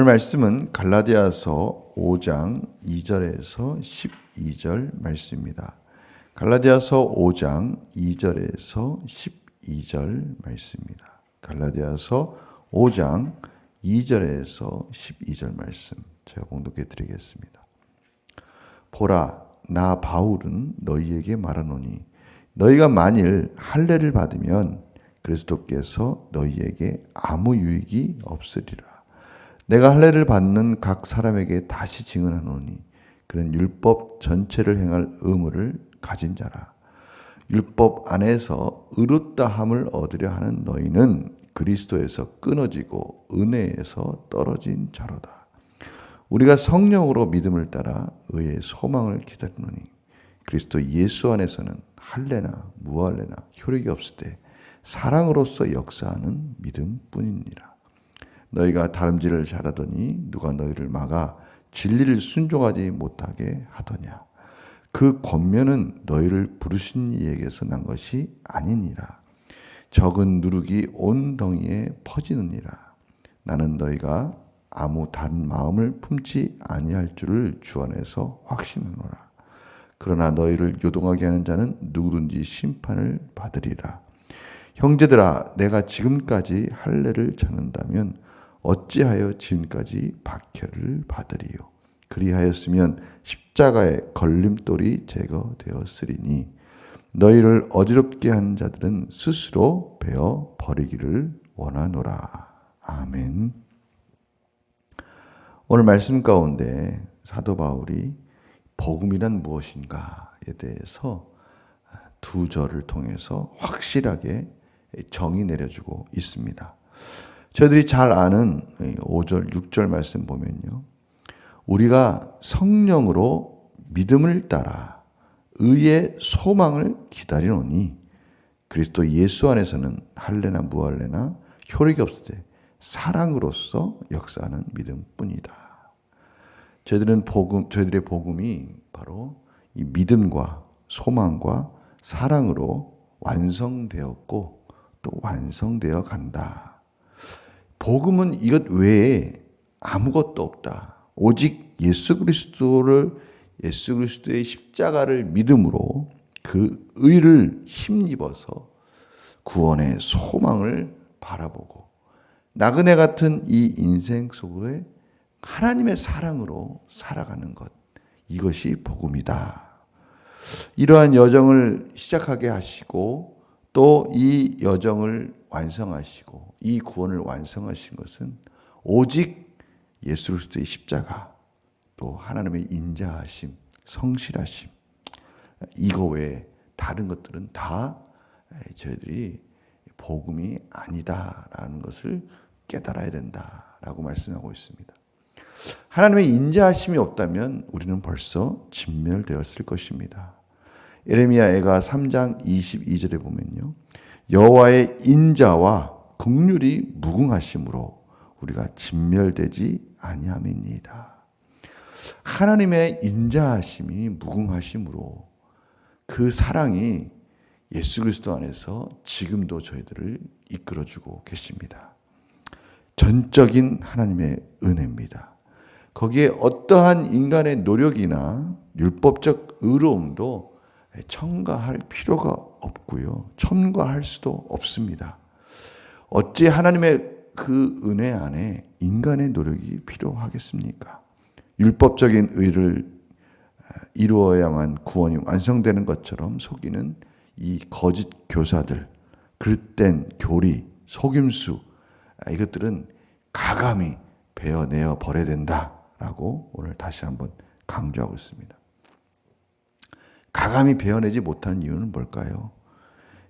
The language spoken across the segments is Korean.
오늘 말씀은 갈라디아서 5장 2절에서 12절 말씀입니다. 갈라디아서 5장 2절에서 12절 말씀입니다. 갈라디아서 5장 2절에서 12절 말씀 제가 봉독해 드리겠습니다. 보라, 나 바울은 너희에게 말하노니 너희가 만일 할례를 받으면 그리스도께서 너희에게 아무 유익이 없으리라. 내가 할례를 받는 각 사람에게 다시 증언하노니 그는 율법 전체를 행할 의무를 가진 자라. 율법 안에서 의롭다함을 얻으려 하는 너희는 그리스도에서 끊어지고 은혜에서 떨어진 자로다. 우리가 성령으로 믿음을 따라 의의 소망을 기다리노니 그리스도 예수 안에서는 할례나 무할례나 효력이 없을 때 사랑으로서 역사하는 믿음뿐이니라. 너희가 다름질을 잘하더니 누가 너희를 막아 진리를 순종하지 못하게 하더냐. 그 권면은 너희를 부르신 이에게서 난 것이 아니니라. 적은 누룩이 온 덩이에 퍼지느니라. 나는 너희가 아무 다른 마음을 품지 아니할 줄을 주 안에서 확신하노라. 그러나 너희를 요동하게 하는 자는 누구든지 심판을 받으리라. 형제들아, 내가 지금까지 할례를 전한다면 어찌하여 지금까지 박해를 받으리요. 그리하였으면 십자가의 걸림돌이 제거되었으리니 너희를 어지럽게 하는 자들은 스스로 베어 버리기를 원하노라. 아멘. 오늘 말씀 가운데 사도 바울이 복음이란 무엇인가에 대해서 두 절을 통해서 확실하게 정의 내려주고 있습니다. 저희들이 잘 아는 5절, 6절 말씀 보면요. 우리가 성령으로 믿음을 따라 의의 소망을 기다리노니 그리스도 예수 안에서는 할례나 무할례나 효력이 없을 때 사랑으로서 역사하는 믿음뿐이다. 저희들의 복음이 바로 이 믿음과 소망과 사랑으로 완성되었고 또 완성되어 간다. 복음은 이것 외에 아무것도 없다. 오직 예수 그리스도의 십자가를 믿음으로 그 의를 힘입어서 구원의 소망을 바라보고 나그네 같은 이 인생 속에 하나님의 사랑으로 살아가는 것, 이것이 복음이다. 이러한 여정을 시작하게 하시고 또 이 여정을 완성하시고 이 구원을 완성하신 것은 오직 예수 그리스도의 십자가, 또 하나님의 인자하심, 성실하심, 이거 외에 다른 것들은 다 저희들이 복음이 아니다라는 것을 깨달아야 된다라고 말씀하고 있습니다. 하나님의 인자하심이 없다면 우리는 벌써 진멸되었을 것입니다. 예레미야가 3장 22절에 보면요. 여호와의 인자와 긍휼이 무궁하심으로 우리가 진멸되지 아니함이니이다. 하나님의 인자하심이 무궁하심으로 그 사랑이 예수 그리스도 안에서 지금도 저희들을 이끌어주고 계십니다. 전적인 하나님의 은혜입니다. 거기에 어떠한 인간의 노력이나 율법적 의로움도 첨가할 필요가 없고요. 첨가할 수도 없습니다. 어찌 하나님의 그 은혜 안에 인간의 노력이 필요하겠습니까? 율법적인 의를 이루어야만 구원이 완성되는 것처럼 속이는 이 거짓 교사들, 그릇된 교리, 속임수, 이것들은 가감히 베어내어 버려야 된다라고 오늘 다시 한번 강조하고 있습니다. 가감히 베어내지 못하는 이유는 뭘까요?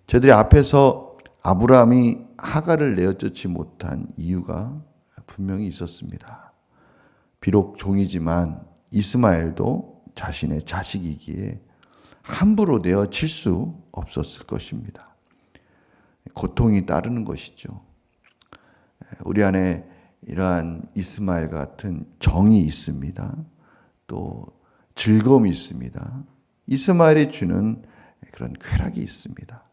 저희들이 앞에서 아브라함이 하갈을 내어쫓지 못한 이유가 분명히 있었습니다. 비록 종이지만 이스마엘도 자신의 자식이기에 함부로 내어칠 수 없었을 것입니다. 고통이 따르는 것이죠. 우리 안에 이러한 이스마엘 같은 정이 있습니다. 또 즐거움이 있습니다. 이스마엘이 주는 그런 쾌락이 있습니다.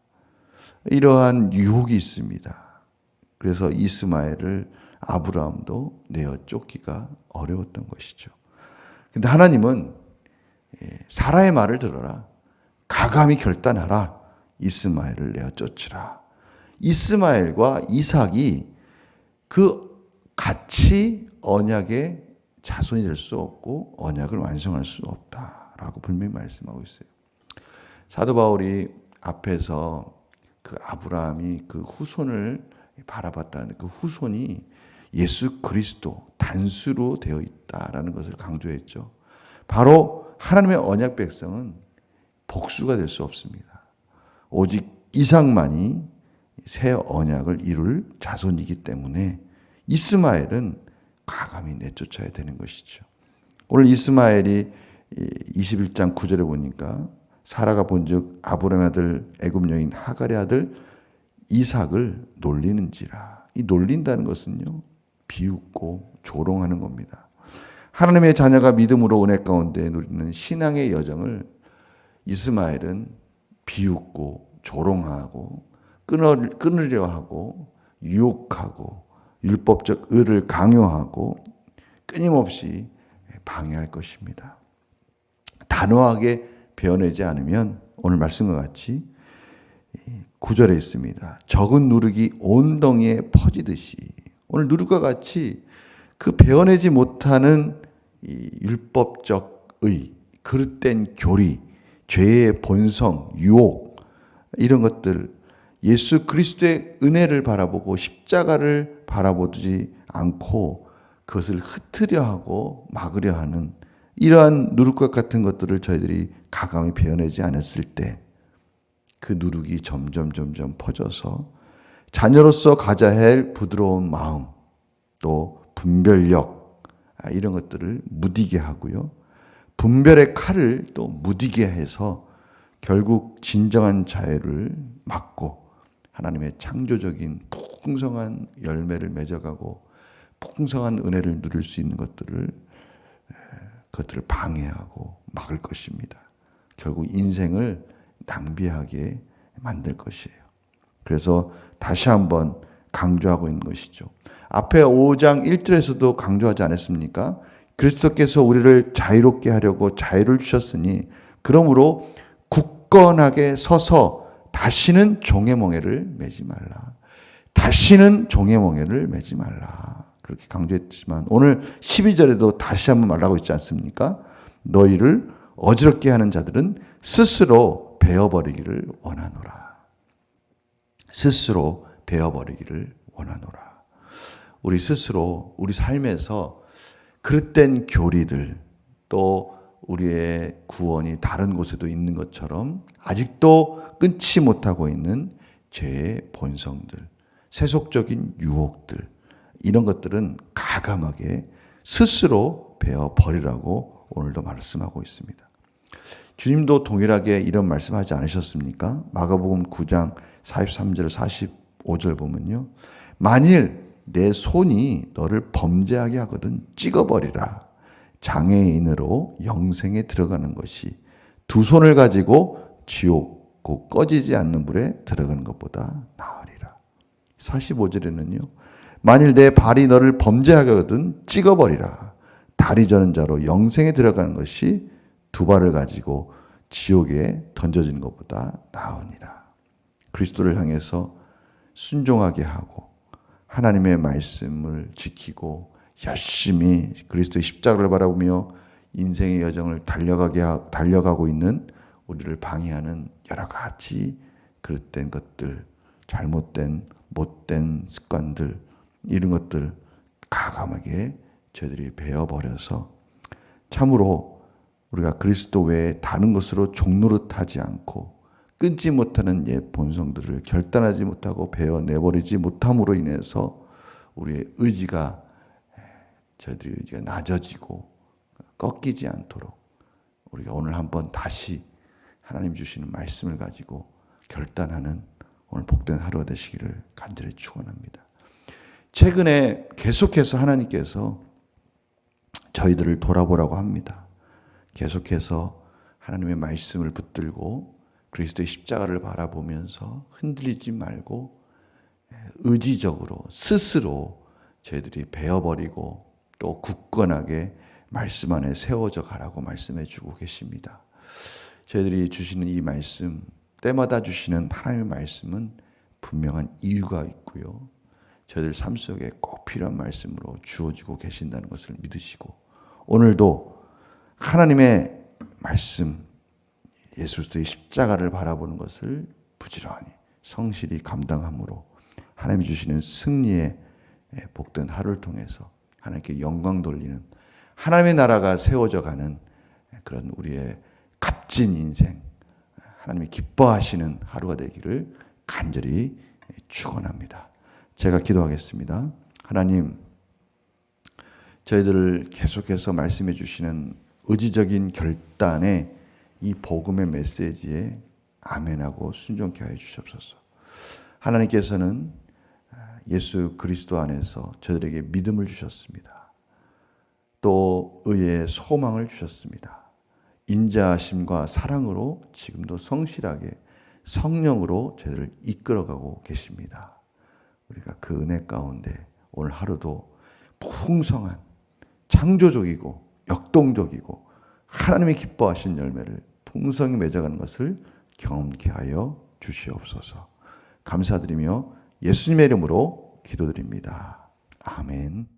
이러한 유혹이 있습니다. 그래서 이스마엘을 아브라함도 내어 쫓기가 어려웠던 것이죠. 근데 하나님은 사라의 말을 들어라. 가감히 결단하라. 이스마엘을 내어 쫓으라. 이스마엘과 이삭이 그 같이 언약의 자손이 될 수 없고 언약을 완성할 수 없다라고 분명히 말씀하고 있어요. 사도 바울이 앞에서 그 아브라함이 그 후손을 바라봤다는 그 후손이 예수 그리스도 단수로 되어 있다라는 것을 강조했죠. 바로 하나님의 언약 백성은 복수가 될 수 없습니다. 오직 이삭만이 새 언약을 이룰 자손이기 때문에 이스마엘은 가감히 내쫓아야 되는 것이죠. 오늘 이스마엘이 21장 9절에 보니까 사라가 본즉 아브라함의 아들 애굽 여인 하갈의 아들 이삭을 놀리는지라. 이 놀린다는 것은요, 비웃고 조롱하는 겁니다. 하나님의 자녀가 믿음으로 은혜 가운데 누리는 신앙의 여정을 이스마엘은 비웃고 조롱하고 끊으려 하고 유혹하고 율법적 의를 강요하고 끊임없이 방해할 것입니다. 단호하게 베어내지 않으면 오늘 말씀과 같이 9절에 있습니다. 적은 누룩이 온 덩이에 퍼지듯이, 오늘 누룩과 같이 그 베어내지 못하는 이 율법적 의, 그릇된 교리, 죄의 본성, 유혹, 이런 것들, 예수 그리스도의 은혜를 바라보고 십자가를 바라보지 않고 그것을 흩으려 하고 막으려 하는 이러한 누룩과 같은 것들을 저희들이 가감히 베어내지 않았을 때 그 누룩이 점점 퍼져서 자녀로서 가져야 할 부드러운 마음, 또 분별력, 이런 것들을 무디게 하고요. 분별의 칼을 또 무디게 해서 결국 진정한 자유를 막고 하나님의 창조적인 풍성한 열매를 맺어가고 풍성한 은혜를 누릴 수 있는 그것들을 방해하고 막을 것입니다. 결국 인생을 낭비하게 만들 것이에요. 그래서 다시 한번 강조하고 있는 것이죠. 앞에 5장 1절에서도 강조하지 않았습니까? 그리스도께서 우리를 자유롭게 하려고 자유를 주셨으니 그러므로 굳건하게 서서 다시는 종의 멍에를 매지 말라. 다시는 종의 멍에를 매지 말라. 그렇게 강조했지만 오늘 12절에도 다시 한번 말하고 있지 않습니까? 너희를 어지럽게 하는 자들은 스스로 베어버리기를 원하노라. 스스로 베어버리기를 원하노라. 우리 스스로 우리 삶에서 그릇된 교리들, 또 우리의 구원이 다른 곳에도 있는 것처럼 아직도 끊지 못하고 있는 죄의 본성들, 세속적인 유혹들, 이런 것들은 가감하게 스스로 베어버리라고 오늘도 말씀하고 있습니다. 주님도 동일하게 이런 말씀하지 않으셨습니까? 마가복음 9장 43절 45절 보면요. 만일 내 손이 너를 범죄하게 하거든 찍어버리라. 장애인으로 영생에 들어가는 것이 두 손을 가지고 지옥 곧 꺼지지 않는 불에 들어가는 것보다 나으리라. 45절에는요. 만일 내 발이 너를 범죄하게 하거든 찍어버리라. 다리 저는 자로 영생에 들어가는 것이 두 발을 가지고 지옥에 던져지는 것보다 나으니라. 그리스도를 향해서 순종하게 하고 하나님의 말씀을 지키고 열심히 그리스도의 십자가를 바라보며 인생의 여정을 달려가고 있는 우리를 방해하는 여러 가지 그릇된 것들, 잘못된 못된 습관들, 이런 것들 가감하게 저희들이 베어버려서 참으로 우리가 그리스도 외에 다른 것으로 종노릇하지 않고 끊지 못하는 옛 본성들을 결단하지 못하고 베어내버리지 못함으로 인해서 우리의 의지가 저희들의 의지가 낮아지고 꺾이지 않도록 우리가 오늘 한번 다시 하나님 주시는 말씀을 가지고 결단하는 오늘 복된 하루가 되시기를 간절히 축원합니다. 최근에 계속해서 하나님께서 저희들을 돌아보라고 합니다. 계속해서 하나님의 말씀을 붙들고 그리스도의 십자가를 바라보면서 흔들리지 말고 의지적으로 스스로 저희들이 베어버리고 또 굳건하게 말씀 안에 세워져 가라고 말씀해 주고 계십니다. 저희들이 주시는 이 말씀, 때마다 주시는 하나님의 말씀은 분명한 이유가 있고요. 저희들 삶 속에 꼭 필요한 말씀으로 주어지고 계신다는 것을 믿으시고, 오늘도 하나님의 말씀, 예수 그리스도의 십자가를 바라보는 것을 부지런히 성실히 감당함으로 하나님이 주시는 승리의 복된 하루를 통해서 하나님께 영광 돌리는, 하나님의 나라가 세워져 가는 그런 우리의 값진 인생, 하나님이 기뻐하시는 하루가 되기를 간절히 축원합니다. 제가 기도하겠습니다. 하나님, 저희들을 계속해서 말씀해 주시는 의지적인 결단에 이 복음의 메시지에 아멘하고 순종케 하여 주시옵소서. 하나님께서는 예수 그리스도 안에서 저들에게 믿음을 주셨습니다. 또 의의 소망을 주셨습니다. 인자하심과 사랑으로 지금도 성실하게 성령으로 저희를 이끌어가고 계십니다. 우리가 그 은혜 가운데 오늘 하루도 풍성한 창조적이고 역동적이고 하나님이 기뻐하신 열매를 풍성히 맺어가는 것을 경험케 하여 주시옵소서. 감사드리며 예수님의 이름으로 기도드립니다. 아멘.